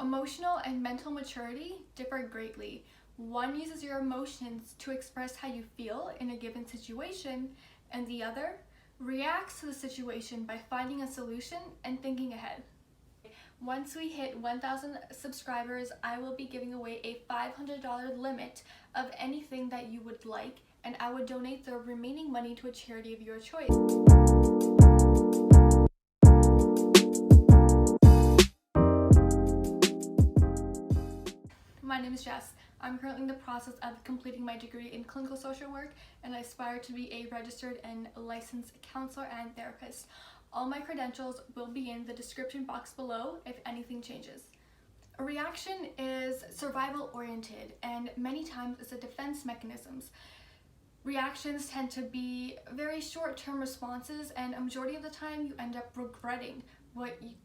Emotional and mental maturity differ greatly. One uses your emotions to express how you feel in a given situation, and the other reacts to the situation by finding a solution and thinking ahead. Once we hit 1,000 subscribers, I will be giving away a $500 limit of anything that you would like, and I would donate the remaining money to a charity of your choice. My name is Jess. I'm currently in the process of completing my degree in clinical social work, and I aspire to be a registered and licensed counselor and therapist. All my credentials will be in the description box below if anything changes. A reaction is survival oriented, and many times it's a defense mechanisms. Reactions tend to be very short-term responses, and a majority of the time you end up regretting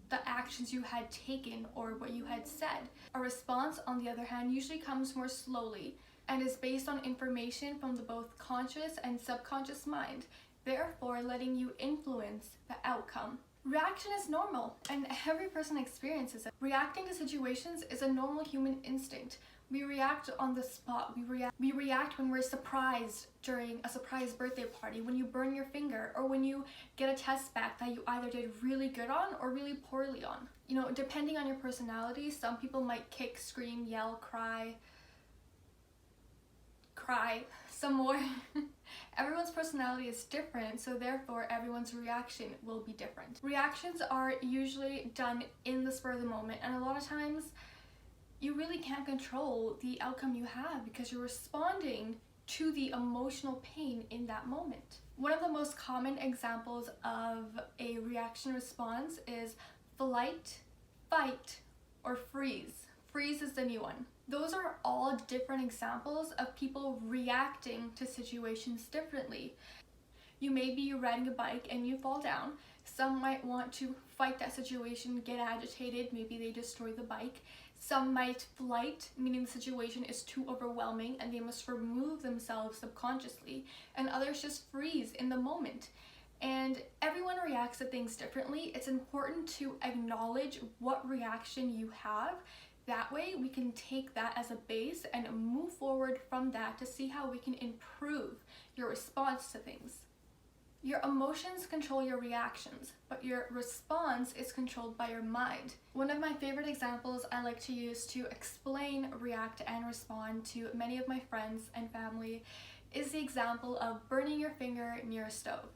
the actions you had taken or what you had said. A response, on the other hand, usually comes more slowly and is based on information from the both conscious and subconscious mind, therefore letting you influence the outcome. Reaction is normal, and every person experiences it. Reacting to situations is a normal human instinct. We react on the spot. We react when we're surprised during a surprise birthday party, when you burn your finger, or when you get a test back that you either did really good on or really poorly on. You know, depending on your personality, some people might kick, scream, yell, cry some more. Everyone's personality is different, so therefore everyone's reaction will be different. Reactions are usually done in the spur of the moment, and a lot of times you really can't control the outcome you have because you're responding to the emotional pain in that moment. One of the most common examples of a reaction response is flight, fight, or freeze. Freeze is the new one. Those are all different examples of people reacting to situations differently. You may be riding a bike and you fall down. Some might want to fight that situation, get agitated, maybe they destroy the bike. Some might flight, meaning the situation is too overwhelming and they must remove themselves subconsciously, and others just freeze in the moment. And everyone reacts to things differently. It's important to acknowledge what reaction you have. That way we can take that as a base and move forward from that to see how we can improve your response to things. Your emotions control your reactions, but your response is controlled by your mind. One of my favorite examples I like to use to explain, react, and respond to many of my friends and family is the example of burning your finger near a stove.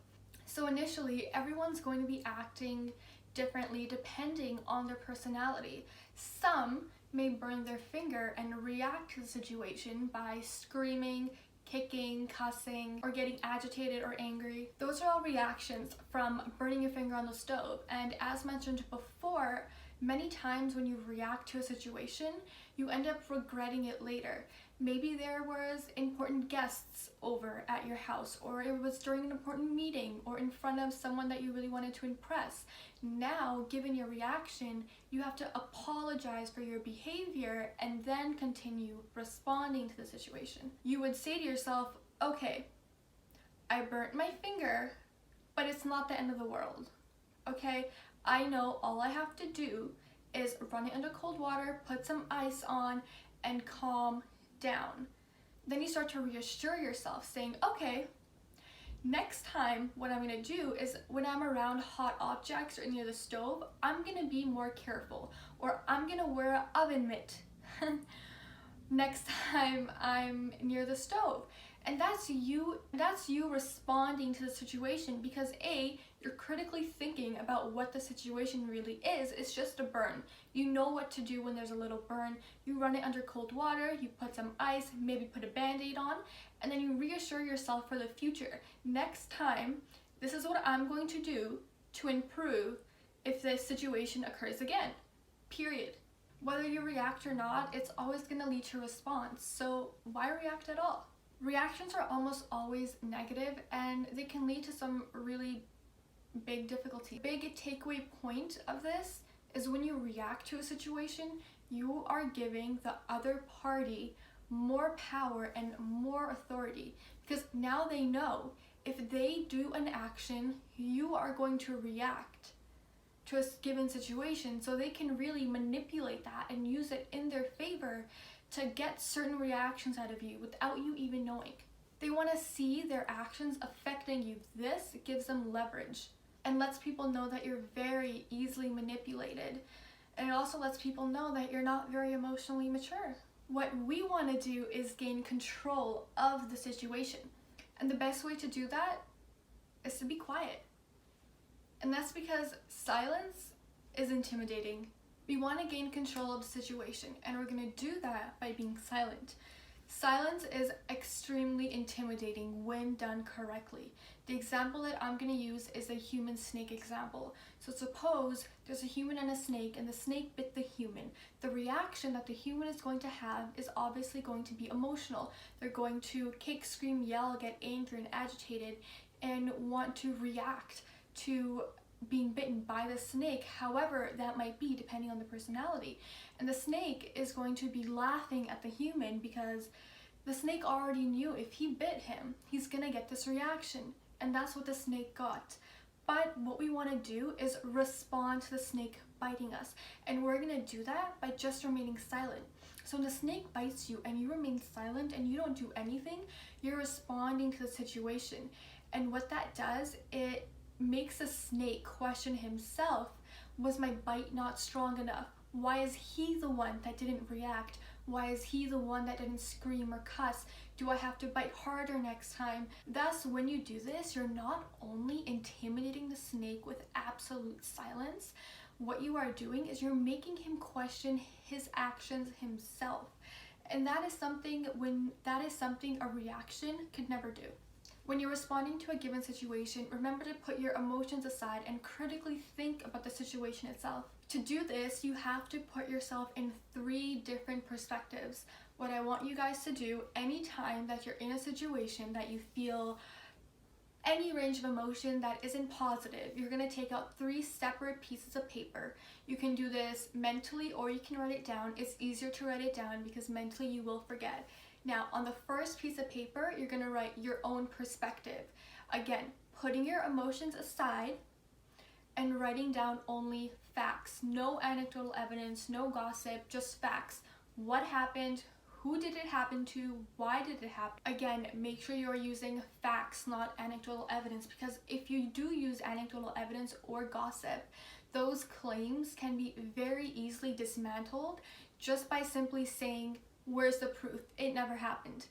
So initially, everyone's going to be acting differently depending on their personality. Some may burn their finger and react to the situation by screaming, kicking, cussing, or getting agitated or angry. Those are all reactions from burning your finger on the stove. And as mentioned before, many times when you react to a situation, you end up regretting it later. Maybe there was important guests over at your house, or it was during an important meeting, or in front of someone that you really wanted to impress. Now, given your reaction, you have to apologize for your behavior and then continue responding to the situation. You would say to yourself, okay, I burnt my finger, but it's not the end of the world. Okay, I know all I have to do is run it under cold water, put some ice on, and calm down. Then you start to reassure yourself, saying, okay, next time what I'm going to do is when I'm around hot objects or near the stove, I'm going to be more careful, or I'm going to wear an oven mitt next time I'm near the stove. And that's you responding to the situation because A, you're critically thinking about what the situation really is. It's just a burn. You know what to do when there's a little burn. You run it under cold water, you put some ice, maybe put a band-aid on, and then you reassure yourself for the future. Next time, this is what I'm going to do to improve if this situation occurs again. Period. Whether you react or not, it's always going to lead to a response. So why react at all? Reactions are almost always negative, and they can lead to some really big difficulty. Big takeaway point of this is when you react to a situation, you are giving the other party more power and more authority, because now they know if they do an action, you are going to react to a given situation, so they can really manipulate that and use it in their favor to get certain reactions out of you without you even knowing. They want to see their actions affecting you. This gives them leverage and lets people know that you're very easily manipulated. And it also lets people know that you're not very emotionally mature. What we want to do is gain control of the situation. And the best way to do that is to be quiet. And that's because silence is intimidating. We want to gain control of the situation, and we're going to do that by being silent. Silence is extremely intimidating when done correctly. The example that I'm going to use is the human snake example. So suppose there's a human and a snake, and the snake bit the human. The reaction that the human is going to have is obviously going to be emotional. They're going to kick, scream, yell, get angry and agitated, and want to react to being bitten by the snake, however that might be depending on the personality. And the snake is going to be laughing at the human because the snake already knew if he bit him, he's gonna get this reaction. And that's what the snake got. But what we want to do is respond to the snake biting us. And we're gonna do that by just remaining silent. So when the snake bites you and you remain silent and you don't do anything, you're responding to the situation. And what that does, it makes a snake question himself. Was my bite not strong enough? Why is he the one that didn't react? Why is he the one that didn't scream or cuss? Do I have to bite harder next time? Thus, when you do this, you're not only intimidating the snake with absolute silence, what you are doing is you're making him question his actions himself. And that is something a reaction could never do. When you're responding to a given situation, remember to put your emotions aside and critically think about the situation itself. To do this, you have to put yourself in 3 different perspectives. What I want you guys to do anytime that you're in a situation that you feel any range of emotion that isn't positive, you're going to take out 3 separate pieces of paper. You can do this mentally or you can write it down. It's easier to write it down because mentally you will forget. Now, on the first piece of paper, you're going to write your own perspective. Again, putting your emotions aside and writing down only facts. No anecdotal evidence, no gossip, just facts. What happened? Who did it happen to? Why did it happen? Again, make sure you're using facts, not anecdotal evidence, because if you do use anecdotal evidence or gossip, those claims can be very easily dismantled just by simply saying, where's the proof? It never happened.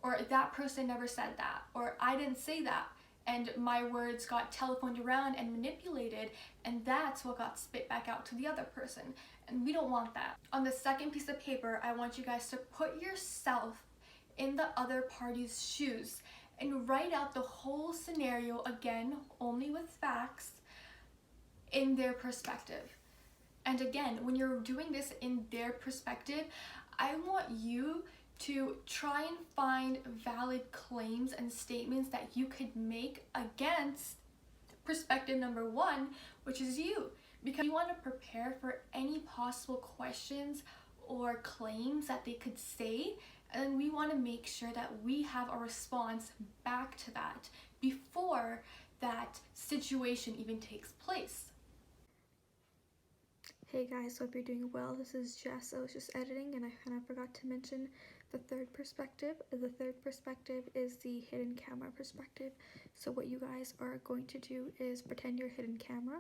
Or that person never said that. Or I didn't say that. And my words got telephoned around and manipulated, and that's what got spit back out to the other person. And we don't want that. On the second piece of paper, I want you guys to put yourself in the other party's shoes and write out the whole scenario, again, only with facts, in their perspective. And again, when you're doing this in their perspective, I want you to try and find valid claims and statements that you could make against perspective number 1, which is you. Because you want to prepare for any possible questions or claims that they could say, and then we want to make sure that we have a response back to that before that situation even takes place. Hey guys, hope you're doing well. This is Jess. I was just editing and I kind of forgot to mention the third perspective. The third perspective is the hidden camera perspective. So what you guys are going to do is pretend you're a hidden camera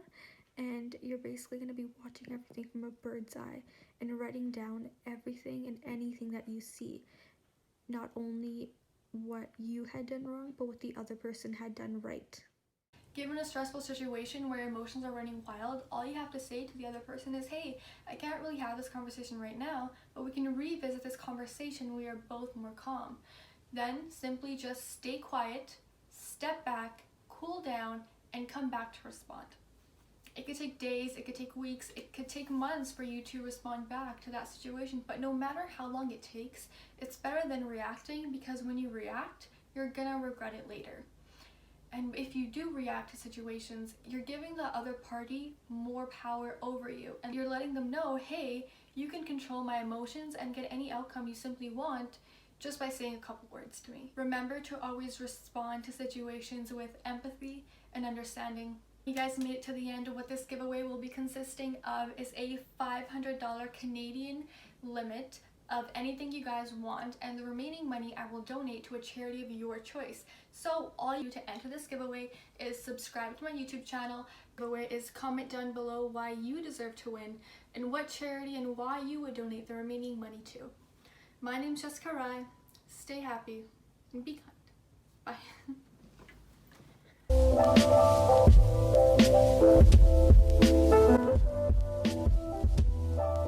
and you're basically going to be watching everything from a bird's eye and writing down everything and anything that you see. Not only what you had done wrong, but what the other person had done right. Given a stressful situation where emotions are running wild, all you have to say to the other person is, hey, I can't really have this conversation right now, but we can revisit this conversation when we are both more calm. Then simply just stay quiet, step back, cool down, and come back to respond. It could take days, it could take weeks, it could take months for you to respond back to that situation, but no matter how long it takes, it's better than reacting, because when you react, you're gonna regret it later. And if you do react to situations, you're giving the other party more power over you. And you're letting them know, hey, you can control my emotions and get any outcome you simply want just by saying a couple words to me. Remember to always respond to situations with empathy and understanding. You guys made it to the end. What this giveaway will be consisting of is a $500 Canadian limit of anything you guys want, and the remaining money I will donate to a charity of your choice. So all you do to enter this giveaway is subscribe to my YouTube channel. Giveaway is comment down below why you deserve to win and what charity and why you would donate the remaining money to. My name's Jess I. Stay happy and be kind. Bye.